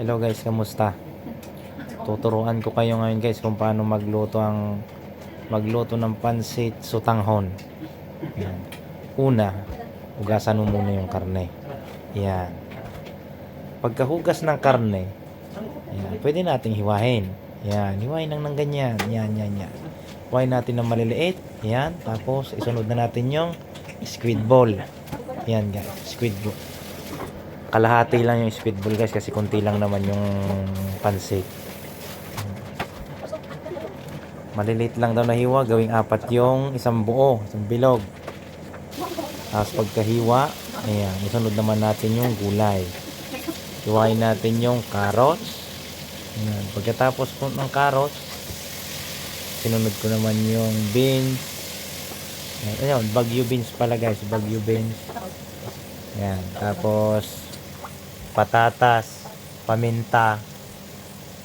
Hello guys, kamusta? Tuturuan ko kayo ngayon guys kung paano magluto ng pansit sutanghon. Yan. Una, hugasan mo muna yung karne. Yan. Pagkahugas ng karne, yan, pwede nating hiwahin. Yan, hiwahin lang ng ganyan. Yan. Hiwahin natin ng maliliit. Yan, tapos isunod na natin yung squid ball. Yan guys, squid ball. Kalahati lang yung squid ball guys kasi konti lang naman yung pansit. Maliliit lang daw na hiwa, gawing apat yung isang buo, isang bilog. Tapos pagkahiwa, ayan, isunod naman natin yung gulay. Hiwain natin yung carrots. Ayan, pagkatapos po ng carrots, sinunod ko naman yung beans. Ayan, bagyo beans pala guys, bagyo beans. Ayan, tapos patatas, paminta,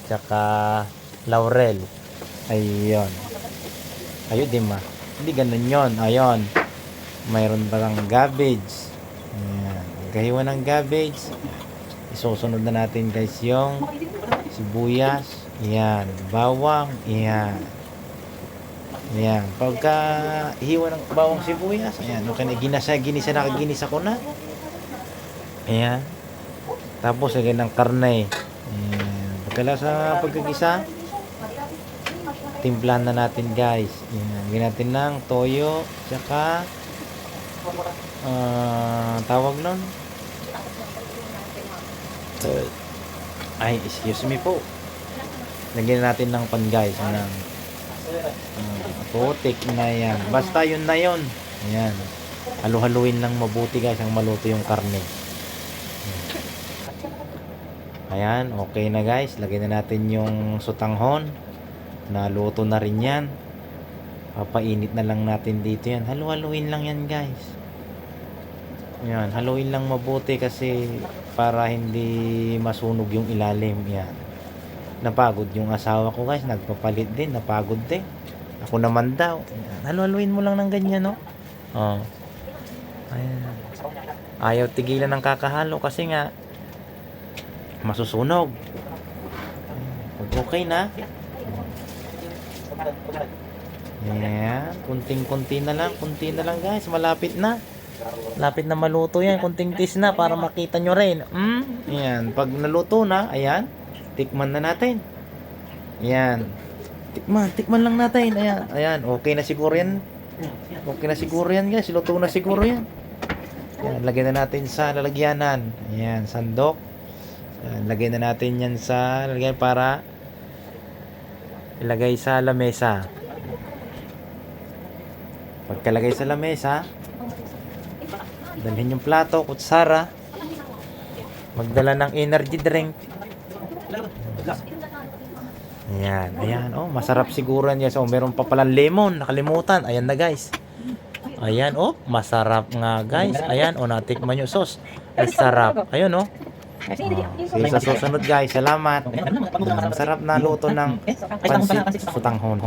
tsaka laurel. Ayun. Ayun din ma. Hindi ganun yun. Ayun. Mayroon palang cabbage. Ayan. Pagkahiwa ng cabbage, isusunod na natin guys yung sibuyas. Ayan. Bawang. Ayan. Ayan. Pagka hiwa ng bawang sibuyas, ayan. Okay na. Ginisa ko na. Ayan. Tapos lagyan ng karne. Ayan. Pagkalasa pagkagisa, timplahan na natin guys. Ayan. Lagyan natin ng toyo, tsaka tawag nun, ay excuse me po, lagyan natin ng pan guys ng putik na yan. Basta yun na yun. Ayan. Halu-haluin lang mabuti guys ang maluto yung karne. Ayan, okay na guys. Lagyan na natin yung sutanghon. Naluto na rin yan. Papainit na lang natin dito yan. Halu-haluin lang yan guys. Ayan, haluin lang mabuti kasi para hindi masunog yung ilalim. Yan. Napagod yung asawa ko guys. Nagpapalit din. Napagod din. Ako naman daw. Ayan. Halu-haluin mo lang ng ganyan, no? Oh. Ayan. Ayaw tigilan ng kakahalo kasi nga masusunog. Pag okay na, ayan, kunti na lang guys, malapit na maluto yan, kunting tis na para makita nyo rin. Ayan, pag naluto na, ayan, tikman na natin. Ayan, tikman lang natin. Ayan, okay na siguro yan guys, luto na siguro yan. Ayan, lagyan na natin sa lalagyanan. Ayan, sandok. Ayan, lagyan na natin yan sa lalagyan para ilagay sa lamesa. Pagkalagay sa lamesa, dalhin yung plato, kutsara, magdala ng energy drink. Ayan, oh, masarap siguro yan. So, meron pa palang lemon, nakalimutan. Ayan na guys. Ayan, oh, masarap nga guys. Ayan, oh, natikman yung sauce. Ay, sarap. Ayun, oh. Sige, sa susunod guys, salamat. Masarap na luto ng pansit sutanghon.